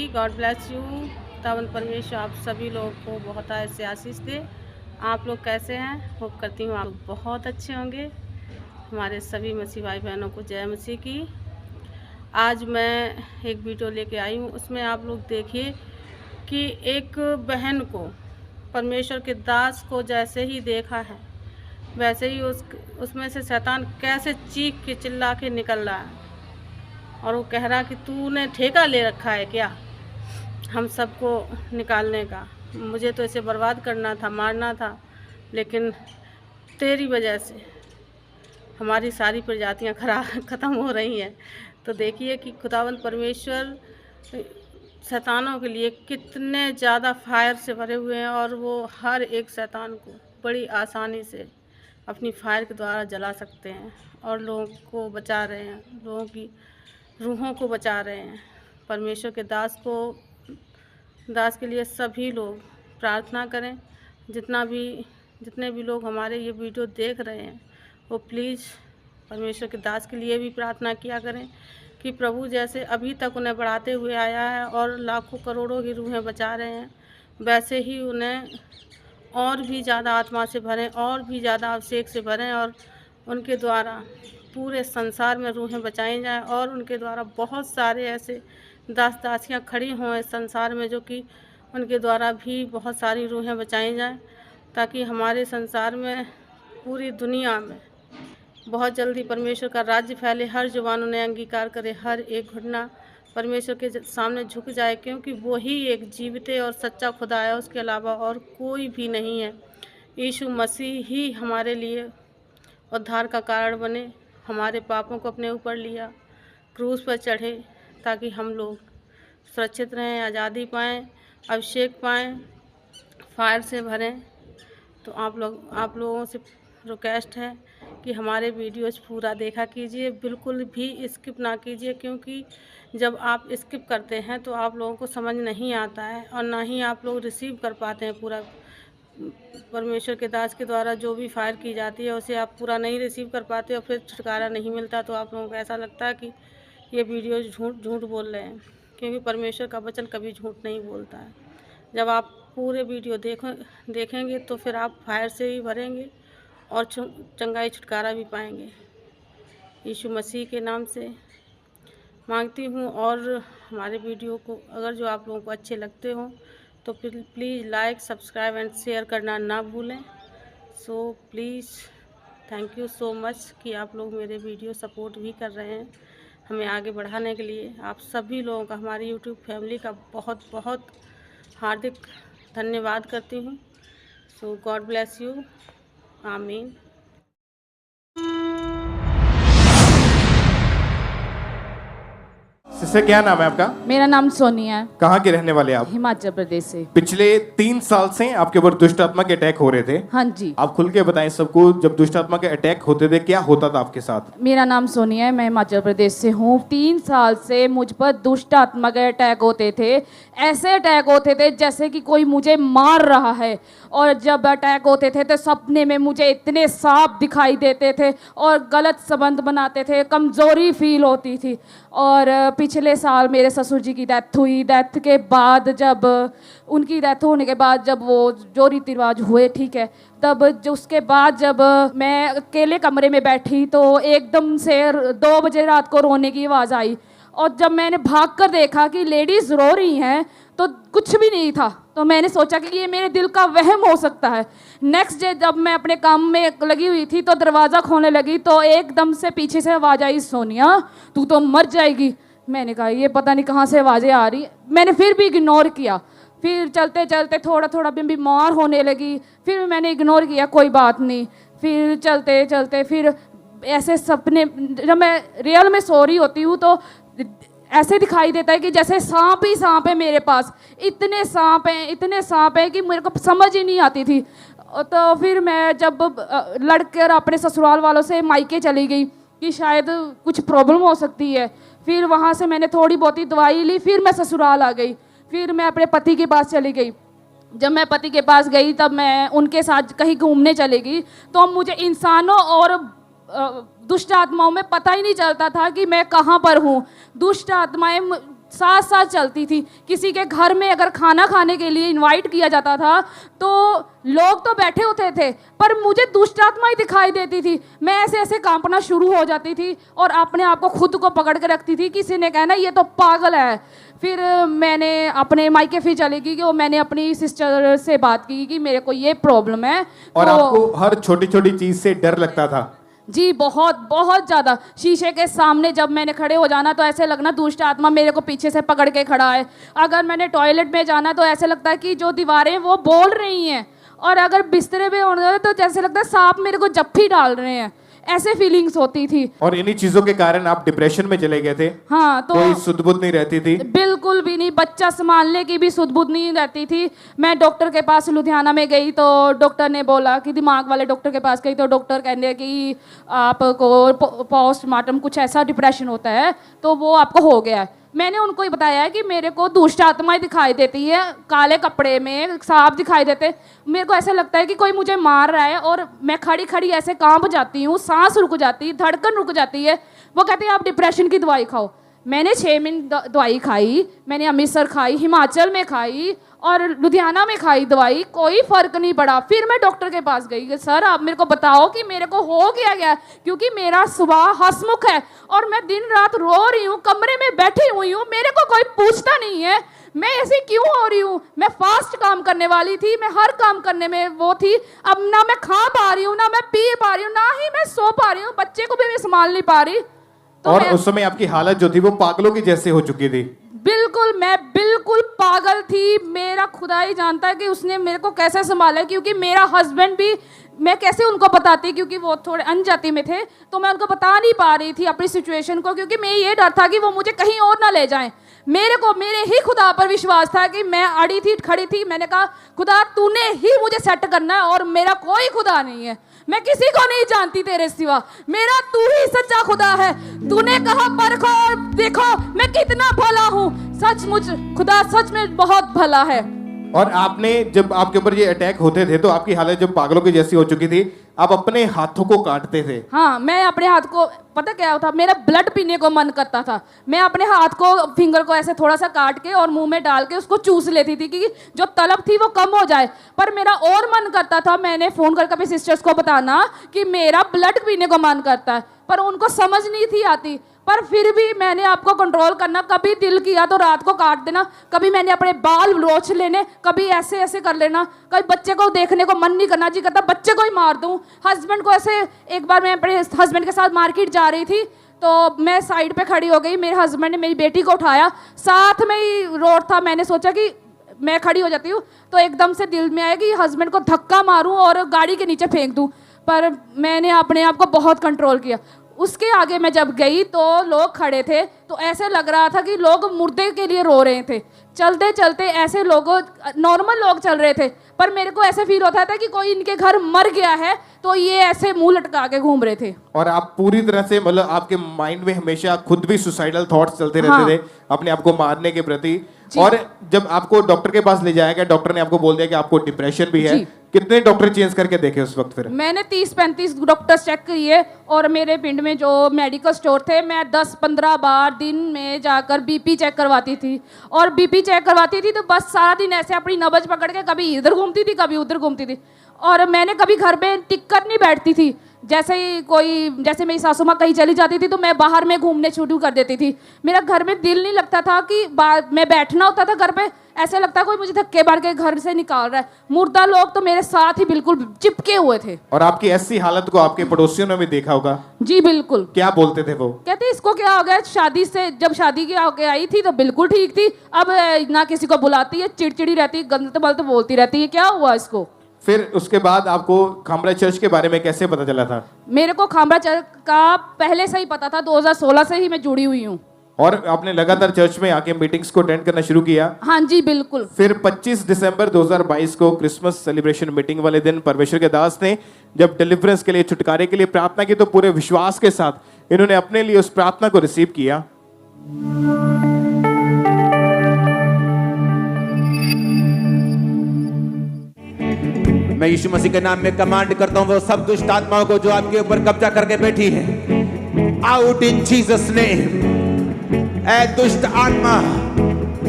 God bless you. खुदावंद परमेश्वर आप सभी लोगों को बहुत ऐसे आशीष दे। आप लोग कैसे हैं? होप करती हूँ आप लोग बहुत अच्छे होंगे। हमारे सभी मसीह भाई बहनों को जय मसीह की। आज मैं एक वीडियो लेके आई हूँ। उसमें आप लोग देखिए कि एक बहन को, परमेश्वर के दास को जैसे ही देखा है वैसे ही उसमें से शैतान कैसे चीख के चिल्ला के निकल रहा है और वो कह रहा कि तूने ठेका ले रखा है क्या हम सबको निकालने का। मुझे तो इसे बर्बाद करना था, मारना था, लेकिन तेरी वजह से हमारी सारी प्रजातियां ख़त्म हो रही हैं। तो देखिए कि खुदावंद परमेश्वर शैतानों के लिए कितने ज़्यादा फायर से भरे हुए हैं और वो हर एक शैतान को बड़ी आसानी से अपनी फायर के द्वारा जला सकते हैं और लोगों को बचा रहे हैं, लोगों की रूहों को बचा रहे हैं। परमेश्वर के दास के लिए सभी लोग प्रार्थना करें। जितने भी लोग हमारे ये वीडियो देख रहे हैं वो प्लीज़ परमेश्वर के दास के लिए भी प्रार्थना किया करें कि प्रभु जैसे अभी तक उन्हें बढ़ाते हुए आया है और लाखों करोड़ों की रूहें बचा रहे हैं, वैसे ही उन्हें और भी ज़्यादा आत्मा से भरें, और भी ज़्यादा अभिषेक से भरें और उनके द्वारा पूरे संसार में रूहें बचाई जाएं और उनके द्वारा बहुत सारे ऐसे दासियाँ खड़ी हों इस संसार में जो कि उनके द्वारा भी बहुत सारी रूहें बचाई जाएं, ताकि हमारे संसार में, पूरी दुनिया में बहुत जल्दी परमेश्वर का राज्य फैले, हर जुबान उन्हें अंगीकार करे, हर एक घटना परमेश्वर के सामने झुक जाए, क्योंकि वो ही एक जीवित और सच्चा खुदा है, उसके अलावा और कोई भी नहीं है। यीशु मसीह ही हमारे लिए उद्धार का कारण बने, हमारे पापों को अपने ऊपर लिया, क्रूस पर चढ़े, ताकि हम लोग सुरक्षित रहें, आज़ादी पाएँ, अभिषेक पाएँ, फायर से भरें। तो आप लोगों से रिक्वेस्ट है कि हमारे वीडियोज़ पूरा देखा कीजिए, बिल्कुल भी स्किप ना कीजिए, क्योंकि जब आप स्किप करते हैं तो आप लोगों को समझ नहीं आता है और ना ही आप लोग रिसीव कर पाते हैं पूरा। परमेश्वर के दास के द्वारा जो भी फायर की जाती है उसे आप पूरा नहीं रिसीव कर पाते और फिर छुटकारा नहीं मिलता, तो आप लोगों को ऐसा लगता है कि ये वीडियो झूठ बोल रहे हैं, क्योंकि परमेश्वर का वचन कभी झूठ नहीं बोलता है। जब आप पूरे वीडियो देखेंगे तो फिर आप फायर से भी भरेंगे और चंगाई छुटकारा भी पाएंगे। यीशु मसीह के नाम से मांगती हूँ। और हमारे वीडियो को अगर जो आप लोगों को अच्छे लगते हों तो please like, subscribe and share करना ना भूलें। So please thank you so much कि आप लोग मेरे वीडियो सपोर्ट भी कर रहे हैं हमें आगे बढ़ाने के लिए। आप सभी लोगों का, हमारी यूट्यूब फैमिली का बहुत बहुत हार्दिक धन्यवाद करती हूँ। सो गॉड ब्लेस यू। आमीन। सिस्टर क्या नाम है आपका? मेरा नाम सोनिया है। कहाँ के रहने वाले आप? हिमाचल प्रदेश से। पिछले 3 साल से आपके ऊपर दुष्ट आत्मा के अटैक हो रहे थे। हाँ जी। आप खुल के बताएं सबको, जब दुष्ट आत्मा के अटैक होते थे क्या होता था आपके साथ? मेरा नाम सोनिया है, मैं हिमाचल प्रदेश से हूँ। 3 साल से मुझ पर दुष्ट आत्मा के अटैक होते थे। ऐसे अटैक होते थे जैसे कि कोई मुझे मार रहा है, और जब अटैक होते थे तो सपने में मुझे इतने सांप दिखाई देते थे और गलत संबंध बनाते थे, कमज़ोरी फील होती थी। और पिछले साल मेरे ससुर जी की डेथ हुई। डेथ के बाद, जब उनकी डेथ होने के बाद, जब वो जो रीति रिवाज हुए, ठीक है, तब जो उसके बाद जब मैं अकेले कमरे में बैठी तो एकदम से 2 बजे रात को रोने की आवाज़ आई, और जब मैंने भाग कर देखा कि लेडीज़ रो रही हैं तो कुछ भी नहीं था। तो मैंने सोचा कि ये मेरे दिल का वहम हो सकता है। नेक्स्ट डे जब मैं अपने काम में लगी हुई थी तो दरवाज़ा खोलने लगी तो एकदम से पीछे से आवाज़ आई, सोनिया तू तो मर जाएगी। मैंने कहा ये पता नहीं कहाँ से आवाज़ें आ रही। मैंने फिर भी इग्नोर किया। फिर चलते चलते थोड़ा थोड़ा बीमार होने लगी। फिर मैंने इग्नोर किया, कोई बात नहीं। फिर चलते चलते फिर ऐसे सपने, जब मैं रियल में सो रही होती हूँ तो ऐसे दिखाई देता है कि जैसे सांप ही सांप है मेरे पास। इतने सांप हैं कि मेरे को समझ ही नहीं आती थी। तो फिर मैं जब लड़कर अपने ससुराल वालों से मायके चली गई कि शायद कुछ प्रॉब्लम हो सकती है। फिर वहाँ से मैंने थोड़ी बहुत ही दवाई ली, फिर मैं ससुराल आ गई। फिर मैं अपने पति के पास चली गई। जब मैं पति के पास गई तब मैं उनके साथ कहीं घूमने चली गई, तो मुझे इंसानों और दुष्ट आत्माओं में पता ही नहीं चलता था कि मैं कहाँ पर हूँ। दुष्ट आत्माएं साथ साथ चलती थी। किसी के घर में अगर खाना खाने के लिए इनवाइट किया जाता था तो लोग तो बैठे होते थे पर मुझे दुष्ट आत्मा ही दिखाई देती थी। मैं ऐसे ऐसे कांपना शुरू हो जाती थी और अपने आप को खुद को पकड़ के रखती थी। किसी ने कहना ये तो पागल है। फिर मैंने अपने मायके फिर चली गई कि वो मैंने अपनी सिस्टर से बात की कि मेरे को ये प्रॉब्लम है। और तो आपको हर छोटी छोटी चीज से डर लगता था? जी बहुत बहुत ज़्यादा। शीशे के सामने जब मैंने खड़े हो जाना तो ऐसे लगना दुष्ट आत्मा मेरे को पीछे से पकड़ के खड़ा है। अगर मैंने टॉयलेट में जाना तो ऐसे लगता है कि जो दीवारें वो बोल रही हैं, और अगर बिस्तरे पे होना तो जैसे लगता है सांप मेरे को जप्फी डाल रहे हैं। ऐसे फीलिंग्स होती थी। और इन्हीं चीजों के कारण आप डिप्रेशन में चले गए थे? हाँ, तो कोई सुध बुध नहीं रहती थी? बिल्कुल भी नहीं। बच्चा संभालने की भी सुध बुध नहीं रहती थी। मैं डॉक्टर के पास लुधियाना में गई तो डॉक्टर ने बोला कि दिमाग वाले डॉक्टर के पास गई तो डॉक्टर कहने कि आपको पोस्टमार्टम कुछ ऐसा डिप्रेशन होता है तो वो आपको हो गया है। मैंने उनको ही बताया कि मेरे को दुष्ट आत्माएं दिखाई देती है, काले कपड़े में सांप दिखाई देते। मेरे को ऐसा लगता है कि कोई मुझे मार रहा है और मैं खड़ी खड़ी ऐसे कांप जाती हूँ, सांस रुक जाती है, धड़कन रुक जाती है। वो कहते हैं आप डिप्रेशन की दवाई खाओ। मैंने 6 महीने दवाई खाई। मैंने अमृतसर खाई, हिमाचल में खाई और लुधियाना में खाई दवाई, कोई फ़र्क नहीं पड़ा। फिर मैं डॉक्टर के पास गई कि सर आप मेरे को बताओ कि मेरे को हो गया, क्योंकि मेरा स्वभाव हंसमुख है और मैं दिन रात रो रही हूँ, कमरे में बैठी हुई हूँ, मेरे को कोई पूछता नहीं है मैं ऐसे क्यों हो रही हूँ। मैं फास्ट काम करने वाली थी, मैं हर काम करने में वो थी। अब ना मैं खा पा रही हूँ, ना मैं पी पा रही हूँ, ना ही मैं सो पा रही हूँ, बच्चे को भी मैं संभाल नहीं पा रही। तो और उस समय आपकी हालत जो थी वो पागलों की जैसे हो चुकी थी? बिल्कुल, मैं बिल्कुल पागल थी। मेरा खुदा ही जानता है कि उसने मेरे को कैसे संभाला, क्योंकि मेरा हस्बैंड भी, मैं कैसे उनको बताती, क्योंकि वो थोड़े अनजाति में थे तो मैं उनको बता नहीं पा रही थी अपनी सिचुएशन को, क्योंकि मैं ये डर था कि वो मुझे कहीं और ना ले जाएं। मेरे को मेरे ही खुदा पर विश्वास था कि मैं अड़ी थी, खड़ी थी। मैंने कहा खुदा तूने ही मुझे सेट करना है और मेरा कोई खुदा नहीं है, मैं किसी को नहीं जानती तेरे सिवा, मेरा तू ही सच्चा खुदा है। तूने कहा परखो और देखो मैं कितना भला हूँ। सचमुच खुदा सच में बहुत भला है। और आपने जब आपके ऊपर ये अटैक होते थे तो आपकी हालत जब पागलों की जैसी हो चुकी थी, आप अपने हाथों को काटते थे? हाँ, मैं अपने हाथ को, पता क्या होता, मेरा ब्लड पीने को मन करता था। मैं अपने हाथ को, फिंगर को ऐसे थोड़ा सा काट के और मुंह में डाल के उसको चूस लेती थी कि जो तलब थी वो कम हो जाए। पर मेरा और मन करता था, मैंने फ़ोन करके अपने सिस्टर्स को बताना कि मेरा ब्लड पीने को मन करता है, पर उनको समझ नहीं थी आती। पर फिर भी मैंने आपको कंट्रोल करना। कभी दिल किया तो रात को काट देना, कभी मैंने अपने बाल रोच लेने, कभी ऐसे ऐसे कर लेना, कभी बच्चे को देखने को मन नहीं करना, जी करता बच्चे को ही मार दूं। हस्बैंड को ऐसे, एक बार मैं अपने हस्बैंड के साथ मार्केट जा रही थी तो मैं साइड पे खड़ी हो गई, मेरे हस्बैंड ने मेरी बेटी को उठाया, साथ में ही रोड था। मैंने सोचा कि मैं खड़ी हो जाती हूँ तो एकदम से दिल में आया कि हस्बैंड को धक्का मारूँ और गाड़ी के नीचे फेंक दूँ, पर मैंने अपने आप को बहुत कंट्रोल किया। उसके आगे मैं जब गई तो लोग खड़े थे तो ऐसे लग रहा था कि लोग मुर्दे के लिए रो रहे थे। चलते चलते ऐसे लोगों, नॉर्मल लोग चल रहे थे, पर मेरे को ऐसे फील होता था कि कोई इनके घर मर गया है तो ये ऐसे मुंह लटका के घूम रहे थे। और आप पूरी तरह से, मतलब आपके माइंड में हमेशा खुद भी सुसाइडल थॉट्स चलते रहते थे अपने आप को मारने के प्रति। और जब आपको डॉक्टर के पास ले जाया गया, डॉक्टर ने आपको बोल दिया कि आपको डिप्रेशन भी है, कितने डॉक्टर चेंज करके देखे उस वक्त? फिर मैंने 30-35 डॉक्टर चेक किए और मेरे पिंड में जो मेडिकल स्टोर थे, मैं 10-15 बार दिन में जाकर बीपी चेक करवाती थी। और बीपी चेक करवाती थी तो बस सारा दिन ऐसे अपनी नब्ज पकड़ के कभी इधर घूमती थी, कभी उधर घूमती थी। और मैंने कभी घर पे टिककर नहीं बैठती थी। जैसे ही कोई, जैसे मेरी सासू माँ कहीं चली जाती थी तो मैं बाहर में घूमने शुरू कर देती थी। मेरा घर में दिल नहीं लगता था कि मैं बैठना होता था घर पे, ऐसे लगता कोई मुझे धक्के मार के घर से निकाल रहा है। मुर्दा लोग तो मेरे साथ ही बिल्कुल चिपके हुए थे। और आपकी ऐसी हालत को आपके पड़ोसियों ने भी देखा होगा? जी बिल्कुल। क्या बोलते थे वो? कहते इसको क्या हो गया, शादी से, जब शादी की होके आई थी तो बिल्कुल ठीक थी, अब ना किसी को बुलाती है, चिड़चिड़ी रहती है, गंद मलत बोलती रहती है, क्या हुआ इसको? फिर उसके बाद आपको खामरा चर्च के बारे में कैसे पता चला था? मेरे को खामरा चर्च का पहले से ही पता था, 2016 से ही मैं जुड़ी हुई हूँ। और आपने लगातार चर्च में आके मीटिंग्स को अटेंड करना शुरू किया? हाँ जी बिल्कुल। फिर 25 दिसंबर 2022 को क्रिसमस सेलिब्रेशन मीटिंग वाले दिन परमेश्वर के दास ने जब डिलीवरेंस के लिए, छुटकारे के लिए प्रार्थना की तो पूरे विश्वास के साथ इन्होंने अपने लिए उस प्रार्थना को रिसीव किया। मैं यीशु मसीह के नाम में कमांड करता हूं वो सब दुष्ट आत्माओं को जो आपके ऊपर कब्जा करके बैठी है, आउट इन जीसस नेम। ऐ दुष्ट आत्मा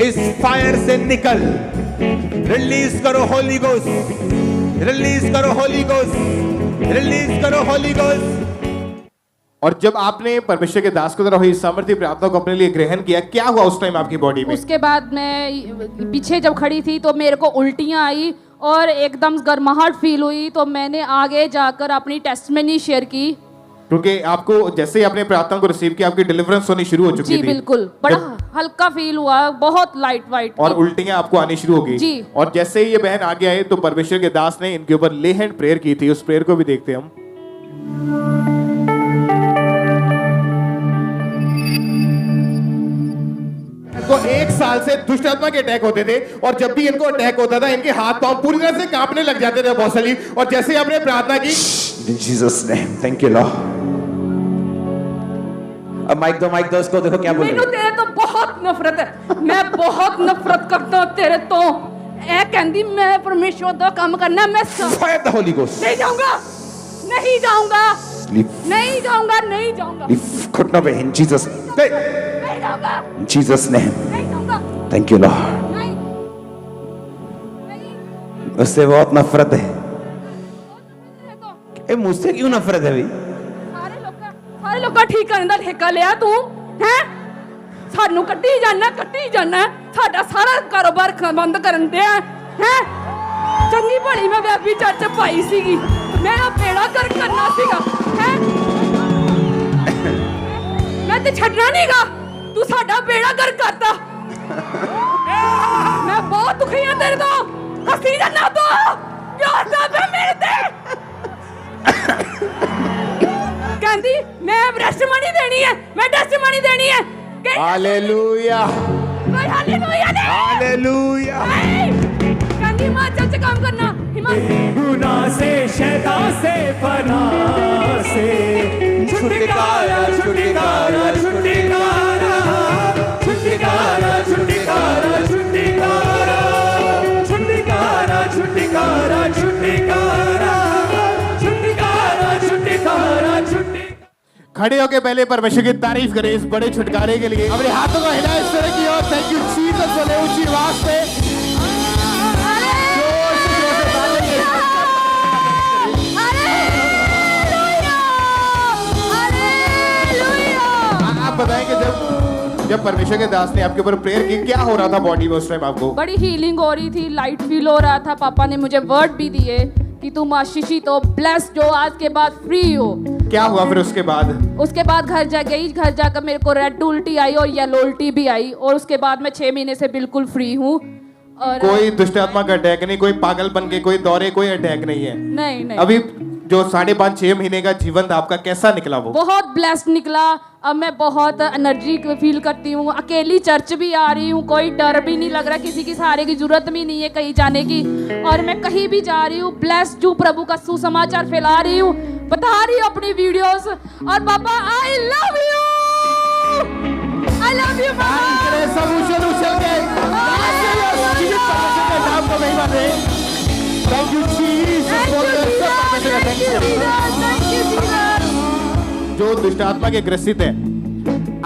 इस फायर से निकल। रिलीज करो होली गोस्ट, रिलीज करो होली गोस्ट, रिलीज करो होली गोस्ट। और जब आपने परमेश्वर के दास की तरह हुई सामर्थ्य प्रार्थना को अपने लिए ग्रहण किया, क्या हुआ उस टाइम आपकी बॉडी में? उसके बाद मैं पीछे जब खड़ी थी तो मेरे को उल्टियाँ आई और एकदम गर्माहट फील हुई। तो मैंने आगे जाकर अपनी टेस्टमनी शेयर की, क्योंकि आपको जैसे ही आपने प्रार्थना को रिसीव किया आपकी डिलीवरेंस होनी शुरू हो चुकी जी थी। बिल्कुल, बड़ा हल्का फील हुआ, बहुत लाइट वाइट और उल्टियां आपको आनी शुरू हो गई जी। और जैसे ही ये बहन आगे आए तो परमेश्वर के दास ने इनके ऊपर ले हैंड प्रेयर की थी। उस प्रेयर को भी देखते हैं हम। तो 1 साल से दुष्ट आत्मा के अटैक होते थे और जब भी इनको अटैक होता था इनके हाथ पांव पूरी तरह से कांपने लग जाते थे बहुत सारी। और जैसे ही आपने प्रार्थना की, In Jesus name, thank you Lord। अब माइक दो उसको, देखो क्या बोल रहे मैनू तेरे तो बहुत नफरत है, मैं बहुत नफरत करता हूं तेरे तो। ए कहंदी मैं परमेश्वर दा काम करना, मैं फायर द होली गोस्ट। नहीं जाऊंगा, नहीं जाऊंगा, Leave, नहीं जाऊंगा, नहीं जाऊंगा, leave, घुटनों पे in Jesus, नहीं जाऊंगा, in Jesus name, नहीं जाऊंगा, thank you Lord। नहीं, नहीं। उससे बहुत नफरत है। देखो, ए मुझसे क्यों नफरत है भाई? ਸਾਰੇ ਲੋਕਾਂ ਠੀਕ ਕਰਨ ਦਾ ਠੇਕਾ ਲਿਆ ਤੂੰ ਹੈ? ਸਾਨੂੰ ਕੱਢੀ ਜਾਣਾ ਸਾਡਾ ਸਾਰਾ ਕਾਰੋਬਾਰ ਬੰਦ ਕਰਨ ਦੇ ਹੈ। ਚੰਗੀ ਭਲੀ ਮੈਂ ਵੈਬੀ ਚਰਚ ਪਾਈ ਸੀਗੀ, ਮੇਰਾ ਬੇੜਾ ਕਰ ਕਰਨਾ ਸੀਗਾ ਹੈ। ਮੈਂ ਤੇ ਛੱਡਣਾ ਨਹੀਂਗਾ, ਤੂੰ ਸਾਡਾ ਬੇੜਾ ਕਰ ਕਰਤਾ। ਮੈਂ ਬਹੁਤ ਦੁਖੀ ਹਾਂ ਤੇਰੇ ਤੋਂ, ਹੱਸੀ ਜਾਣਾ ਤੂੰ, ਪਿਆਰ ਦਾ ਮੇਰੇ ਤੇ। कहती मैं टेस्टिमनी देनी है, मैं टेस्टिमनी देनी है। हालेलुया, कोई हालेलुया नहीं, हालेलुया। कहती हिमाचल से काम करना, गुनाह से, शैतान से, फना से छुटकारा, छुटकारा, छुटकारा, छुटकारा, छुटकारा, छुटकारा, छुटकारा, छुटकारा, छुटकारा, छुटकारा, छुटकारा, छुटकारा। खड़े होके पहले परमेश्वर की तारीफ करें इस बड़े छुटकारे के लिए। अपने हाथों को हिलाएं इस तरह की और थैंक यू जीसस बोले ऊंची आवाज पे। आप बताएंगे जब परमेश्वर के दास ने आपके ऊपर प्रेयर की, क्या हो रहा था बॉडी में उस टाइम आपको? बड़ी हीलिंग हो रही थी, लाइट फील हो रहा था। पापा ने मुझे वर्ड भी दिए कि तुम आशीषित हो, ब्लेस्ड हो, आज के बाद फ्री हो। क्या हुआ फिर उसके बाद? उसके बाद घर जाकर मेरे को रेड उल्टी आई और येलो उल्टी भी आई और उसके बाद मैं 6 महीने से बिल्कुल फ्री हूँ। और कोई दुष्ट आत्मा का अटैक नहीं, कोई पागलपन के कोई दौरे, कोई अटैक नहीं है। नहीं। अभी जो 5.5-6 महीने का जीवन था आपका, कैसा निकला वो? बहुत ब्लेस्ड निकला। अब मैं बहुत एनर्जी फील करती हूँ, अकेली चर्च भी आ रही हूँ, कोई डर भी नहीं लग रहा, किसी की सहारे की जरूरत भी नहीं है कहीं जाने की। और मैं कहीं भी जा रही हूँ ब्लेस्ड हूँ, प्रभु का सुसमाचार फैला रही हूँ, बता रही हूँ अपनी वीडियोस। और पापा I love you, I love you सब उछल के नाम को महिमा दे। थैंक यू जीसस, जो दुष्ट आत्मा के ग्रसित है,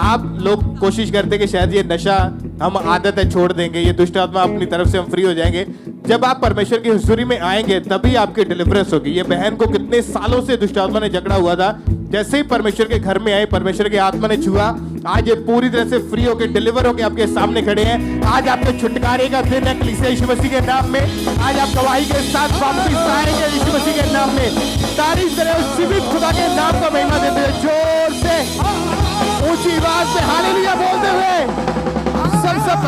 आप लोग कोशिश करते कि शायद ये नशा हम आदत है छोड़ देंगे, ये दुष्ट आत्मा अपनी तरफ से हम फ्री हो जाएंगे। जब आप परमेश्वर की हुजूरी में आएंगे तभी आपकी डिलीवरेंस होगी। ये बहन को कितने सालों से दुष्ट आत्मा ने जकड़ा हुआ था, जैसे ही परमेश्वर के घर में आए, परमेश्वर के आत्मा ने छुआ, आज ये पूरी तरह से फ्री होकर डिलीवर होकर आपके सामने खड़े हैं। आज आपके छुटकारे का दिन है कलीसिया यीशु मसीह के नाम में। आज आप गवाही के साथ वापस आएंगे यीशु मसीह के नाम में। तारीफ करें उस जीवित खुदा के नाम का महिमा देते हुए, जोर से ऊंची आवाज में हालेलुया बोलते हुए सब